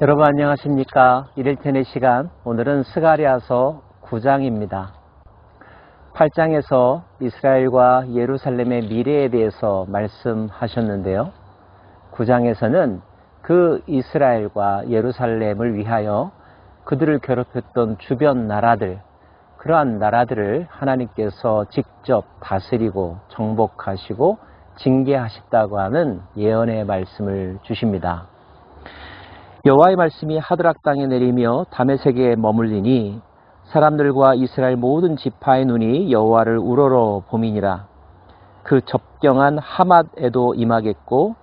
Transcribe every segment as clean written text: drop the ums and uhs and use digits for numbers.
여러분 안녕하십니까? 이를테네 시간, 오늘은 스가랴서 9장입니다. 8장에서 이스라엘과 예루살렘의 미래에 대해서 말씀하셨는데요. 9장에서는 그 이스라엘과 예루살렘을 위하여 그들을 괴롭혔던 주변 나라들, 그러한 나라들을 하나님께서 직접 다스리고 정복하시고 징계하셨다고 하는 예언의 말씀을 주십니다. 여호와의 말씀이 하드락 땅에 내리며 다메섹에 머물리니 사람들과 이스라엘 모든 지파의 눈이 여호와를 우러러 봄이니라. 그 접경한 하맛에도 임하겠고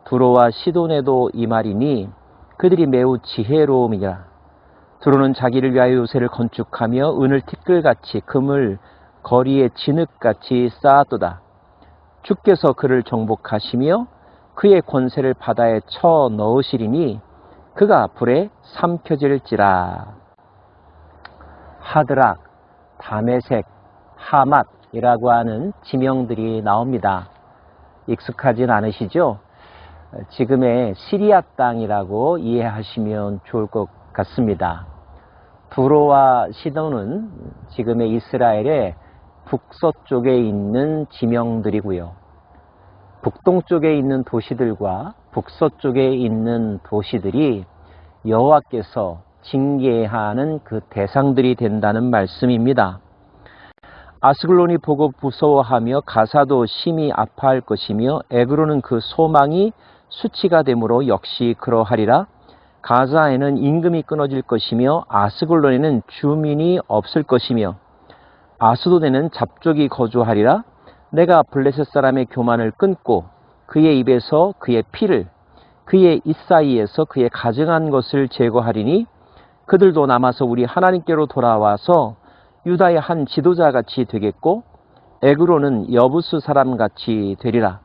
두로와 시돈에도 임하리니 그들이 매우 지혜로움이니라. 두로는 자기를 위하여 요새를 건축하며 은을 티끌같이 금을 거리에 진흙같이 쌓았도다. 주께서 그를 정복하시며 그의 권세를 바다에 쳐 넣으시리니 그가 불에 삼켜질지라. 하드락, 다메섹, 하맛이라고 하는 지명들이 나옵니다. 익숙하진 않으시죠? 지금의 시리아 땅이라고 이해하시면 좋을 것 같습니다. 두로와 시돈은 지금의 이스라엘의 북서쪽에 있는 지명들이고요. 북동쪽에 있는 도시들과 북서쪽에 있는 도시들이 여호와께서 징계하는 그 대상들이 된다는 말씀입니다. 아스글론이 보고 무서워하며 가사도 심히 아파할 것이며 에그로는 그 소망이 수치가 되므로 역시 그러하리라. 가사에는 임금이 끊어질 것이며 아스글론에는 주민이 없을 것이며 아스도데는 잡족이 거주하리라. 내가 블레셋 사람의 교만을 끊고 그의 입에서 그의 피를 그의 입사이에서 그의 가증한 것을 제거하리니 그들도 남아서 우리 하나님께로 돌아와서 유다의 한 지도자같이 되겠고 에그로는 여부스 사람같이 되리라.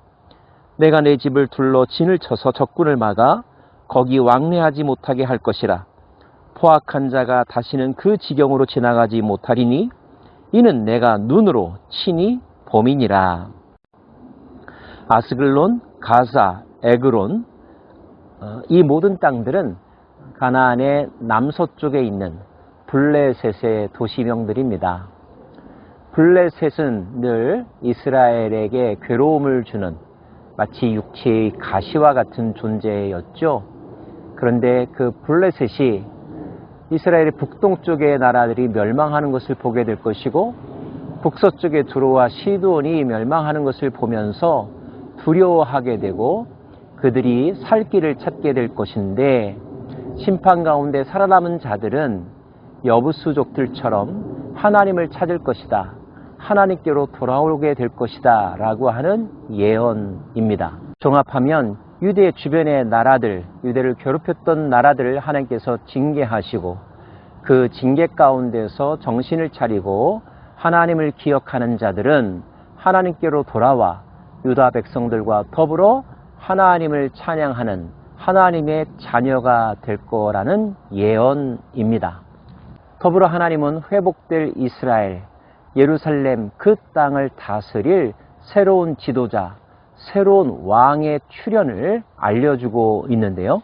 내가 내 집을 둘러 진을 쳐서 적군을 막아 거기 왕래하지 못하게 할 것이라. 포악한 자가 다시는 그 지경으로 지나가지 못하리니 이는 내가 눈으로 친히 봄이니라. 아스글론, 가사, 에그론, 이 모든 땅들은 가나안의 남서쪽에 있는 블레셋의 도시명들입니다. 블레셋은 늘 이스라엘에게 괴로움을 주는 마치 육체의 가시와 같은 존재였죠. 그런데 그 블레셋이 이스라엘의 북동쪽의 나라들이 멸망하는 것을 보게 될 것이고 북서쪽의 두로와 시돈이 멸망하는 것을 보면서 두려워하게 되고 그들이 살 길을 찾게 될 것인데 심판 가운데 살아남은 자들은 여부수족들처럼 하나님을 찾을 것이다. 하나님께로 돌아오게 될 것이다 라고 하는 예언입니다. 종합하면 유대 주변의 나라들, 유대를 괴롭혔던 나라들을 하나님께서 징계하시고 그 징계 가운데서 정신을 차리고 하나님을 기억하는 자들은 하나님께로 돌아와 유다 백성들과 더불어 하나님을 찬양하는 하나님의 자녀가 될 거라는 예언입니다. 더불어 하나님은 회복될 이스라엘, 예루살렘 그 땅을 다스릴 새로운 지도자, 새로운 왕의 출현을 알려주고 있는데요.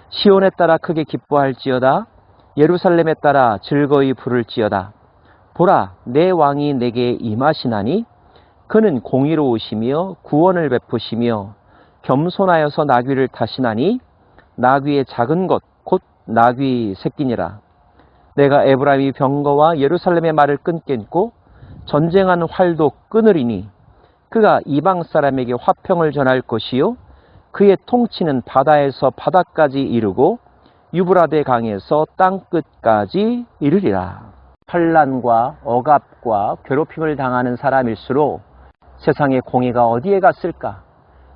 시온에 따라 크게 기뻐할지어다. 예루살렘에 따라 즐거이 부를지어다. 보라, 내 왕이 내게 임하시나니 그는 공의로우시며 구원을 베푸시며 겸손하여서 나귀를 타시나니 나귀의 작은 것 곧 나귀 새끼니라. 내가 에브라임의 병거와 예루살렘의 말을 끊겠고 전쟁하는 활도 끊으리니 그가 이방 사람에게 화평을 전할 것이요 그의 통치는 바다에서 바다까지 이르고 유브라데 강에서 땅끝까지 이르리라. 환난과 억압과 괴롭힘을 당하는 사람일수록 세상의 공의가 어디에 갔을까?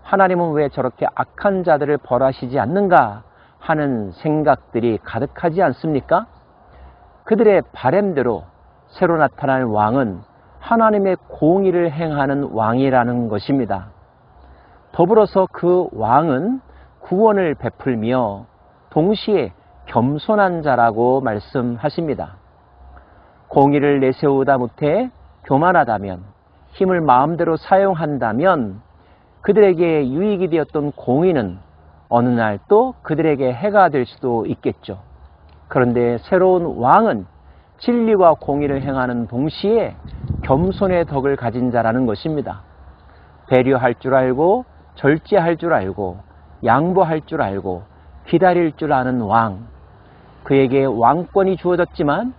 하나님은 왜 저렇게 악한 자들을 벌하시지 않는가? 하는 생각들이 가득하지 않습니까? 그들의 바램대로 새로 나타날 왕은 하나님의 공의를 행하는 왕이라는 것입니다. 더불어서 그 왕은 구원을 베풀며 동시에 겸손한 자라고 말씀하십니다. 공의를 내세우다 못해 교만하다면, 힘을 마음대로 사용한다면 그들에게 유익이 되었던 공의는 어느 날 또 그들에게 해가 될 수도 있겠죠. 그런데 새로운 왕은 진리와 공의를 행하는 동시에 겸손의 덕을 가진 자라는 것입니다. 배려할 줄 알고 절제할 줄 알고 양보할 줄 알고 기다릴 줄 아는 왕. 그에게 왕권이 주어졌지만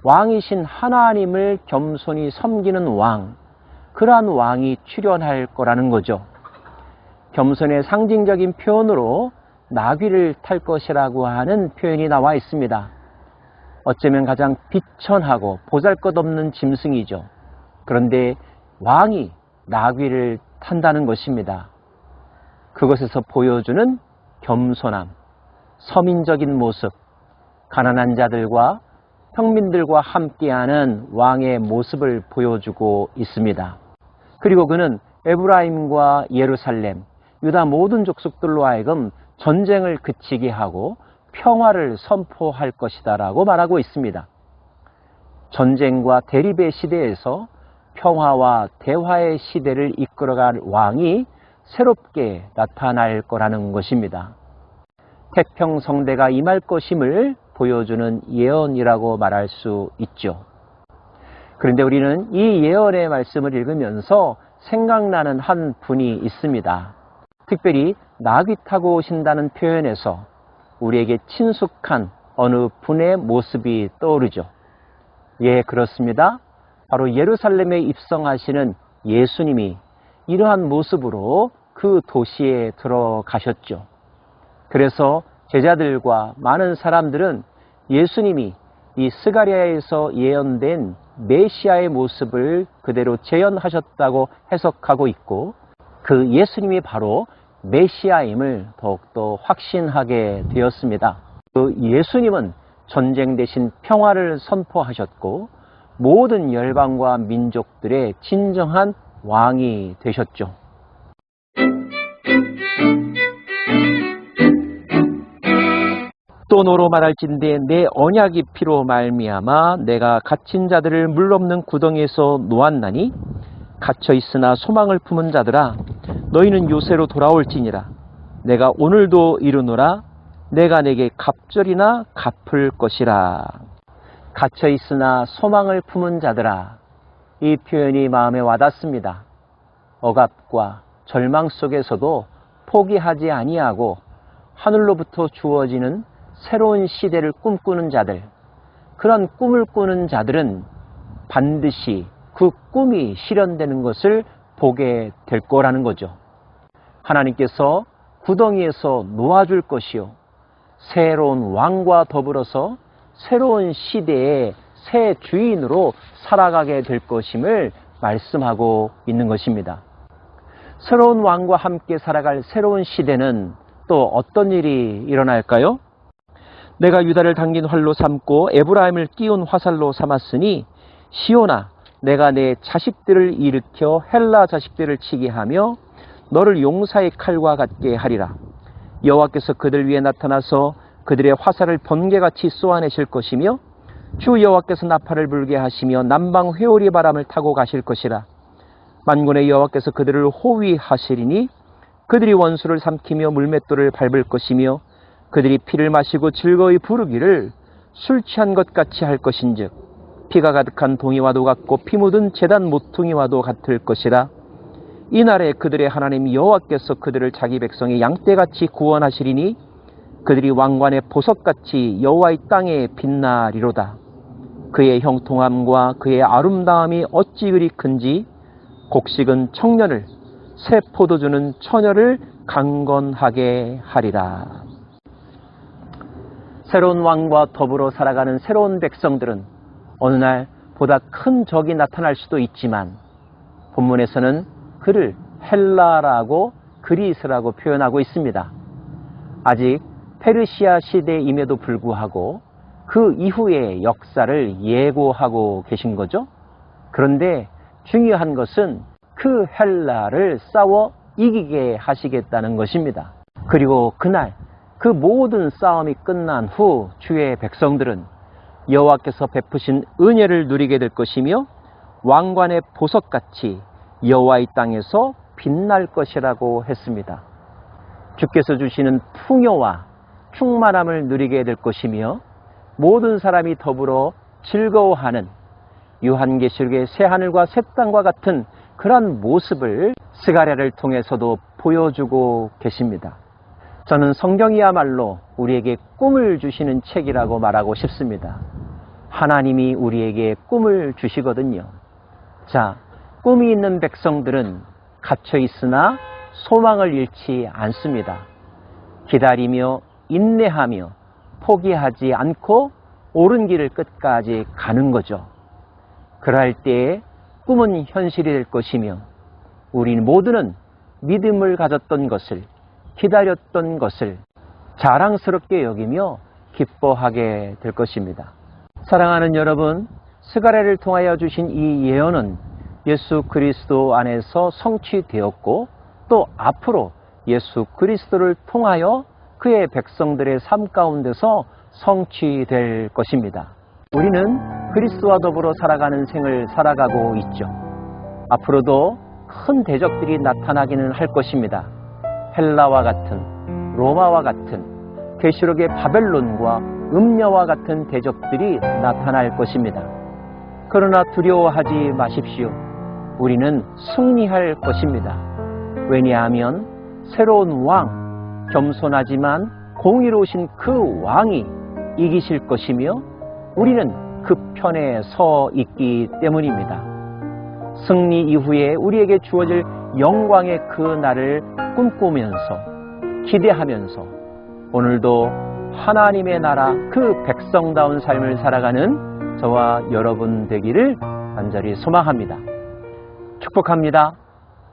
왕이신 하나님을 겸손히 섬기는 왕. 그러한 왕이 출현할 거라는 거죠. 겸손의 상징적인 표현으로 나귀를 탈 것이라고 하는 표현이 나와 있습니다. 어쩌면 가장 비천하고 보잘것없는 짐승이죠. 그런데 왕이 나귀를 탄다는 것입니다. 그것에서 보여주는 겸손함, 서민적인 모습, 가난한 자들과 평민들과 함께하는 왕의 모습을 보여주고 있습니다. 그리고 그는 에브라임과 예루살렘, 유다 모든 족속들로 하여금 전쟁을 그치게 하고 평화를 선포할 것이다 라고 말하고 있습니다. 전쟁과 대립의 시대에서 평화와 대화의 시대를 이끌어갈 왕이 새롭게 나타날 거라는 것입니다. 태평성대가 임할 것임을 보여주는 예언이라고 말할 수 있죠. 그런데 우리는 이 예언의 말씀을 읽으면서 생각나는 한 분이 있습니다. 특별히 나귀 타고 오신다는 표현에서 우리에게 친숙한 어느 분의 모습이 떠오르죠. 예, 그렇습니다. 바로 예루살렘에 입성하시는 예수님이 이러한 모습으로 그 도시에 들어가셨죠. 그래서 제자들과 많은 사람들은 예수님이 이 스가랴에서 예언된 메시아의 모습을 그대로 재현하셨다고 해석하고 있고, 그 예수님이 바로 메시아임을 더욱더 확신하게 되었습니다. 그 예수님은 전쟁 대신 평화를 선포하셨고 모든 열방과 민족들의 진정한 왕이 되셨죠. 또 너로 말할진대 내 언약이 피로 말미암아 내가 갇힌 자들을 물없는 구덩이에서 놓았나니 갇혀 있으나 소망을 품은 자들아 너희는 요새로 돌아올지니라. 내가 오늘도 이르노라. 내가 내게 갑절이나 갚을 것이라. 갇혀 있으나 소망을 품은 자들아. 이 표현이 마음에 와닿습니다. 억압과 절망 속에서도 포기하지 아니하고 하늘로부터 주어지는 새로운 시대를 꿈꾸는 자들, 그런 꿈을 꾸는 자들은 반드시 그 꿈이 실현되는 것을 보게 될 거라는 거죠. 하나님께서 구덩이에서 놓아줄 것이요, 새로운 왕과 더불어서 새로운 시대의 새 주인으로 살아가게 될 것임을 말씀하고 있는 것입니다. 새로운 왕과 함께 살아갈 새로운 시대는 또 어떤 일이 일어날까요? 내가 유다를 당긴 활로 삼고 에브라임을 띄운 화살로 삼았으니 시온아 내가 내 자식들을 일으켜 헬라 자식들을 치게 하며 너를 용사의 칼과 같게 하리라. 여호와께서 그들 위에 나타나서 그들의 화살을 번개같이 쏘아내실 것이며 주 여호와께서 나팔을 불게 하시며 남방 회오리 바람을 타고 가실 것이라. 만군의 여호와께서 그들을 호위하시리니 그들이 원수를 삼키며 물맷돌을 밟을 것이며 그들이 피를 마시고 즐거이 부르기를 술 취한 것 같이 할 것인즉 피가 가득한 동이와도 같고 피 묻은 제단 모퉁이와도 같을 것이라. 이날에 그들의 하나님 여호와께서 그들을 자기 백성의 양떼같이 구원하시리니 그들이 왕관의 보석같이 여호와의 땅에 빛나리로다. 그의 형통함과 그의 아름다움이 어찌 그리 큰지 곡식은 청년을 새 포도주는 처녀를 강건하게 하리라. 새로운 왕과 더불어 살아가는 새로운 백성들은 어느 날 보다 큰 적이 나타날 수도 있지만 본문에서는 그를 헬라라고 그리스라고 표현하고 있습니다. 아직 페르시아 시대임에도 불구하고 그 이후의 역사를 예고하고 계신 거죠. 그런데 중요한 것은 그 헬라를 싸워 이기게 하시겠다는 것입니다. 그리고 그날 그 모든 싸움이 끝난 후 주의 백성들은 여호와께서 베푸신 은혜를 누리게 될 것이며 왕관의 보석같이 여호와의 땅에서 빛날 것이라고 했습니다. 주께서 주시는 풍요와 충만함을 누리게 될 것이며 모든 사람이 더불어 즐거워하는 요한계시록의 새하늘과 새 땅과 같은 그런 모습을 스가랴를 통해서도 보여주고 계십니다. 저는 성경이야말로 우리에게 꿈을 주시는 책이라고 말하고 싶습니다. 하나님이 우리에게 꿈을 주시거든요. 자, 꿈이 있는 백성들은 갇혀 있으나 소망을 잃지 않습니다. 기다리며 인내하며 포기하지 않고 옳은 길을 끝까지 가는 거죠. 그럴 때에 꿈은 현실이 될 것이며 우리 모두는 믿음을 가졌던 것을, 기다렸던 것을 자랑스럽게 여기며 기뻐하게 될 것입니다. 사랑하는 여러분, 스가랴를 통하여 주신 이 예언은 예수 그리스도 안에서 성취되었고 또 앞으로 예수 그리스도를 통하여 그의 백성들의 삶 가운데서 성취될 것입니다. 우리는 그리스도와 더불어 살아가는 생을 살아가고 있죠. 앞으로도 큰 대적들이 나타나기는 할 것입니다. 헬라와 같은, 로마와 같은, 계시록의 바벨론과 음녀와 같은 대적들이 나타날 것입니다. 그러나 두려워하지 마십시오. 우리는 승리할 것입니다. 왜냐하면 새로운 왕, 겸손하지만 공의로우신 그 왕이 이기실 것이며 우리는 그 편에 서 있기 때문입니다. 승리 이후에 우리에게 주어질 영광의 그 날을 꿈꾸면서 기대하면서 오늘도 하나님의 나라 그 백성다운 삶을 살아가는 저와 여러분 되기를 간절히 소망합니다. 축복합니다.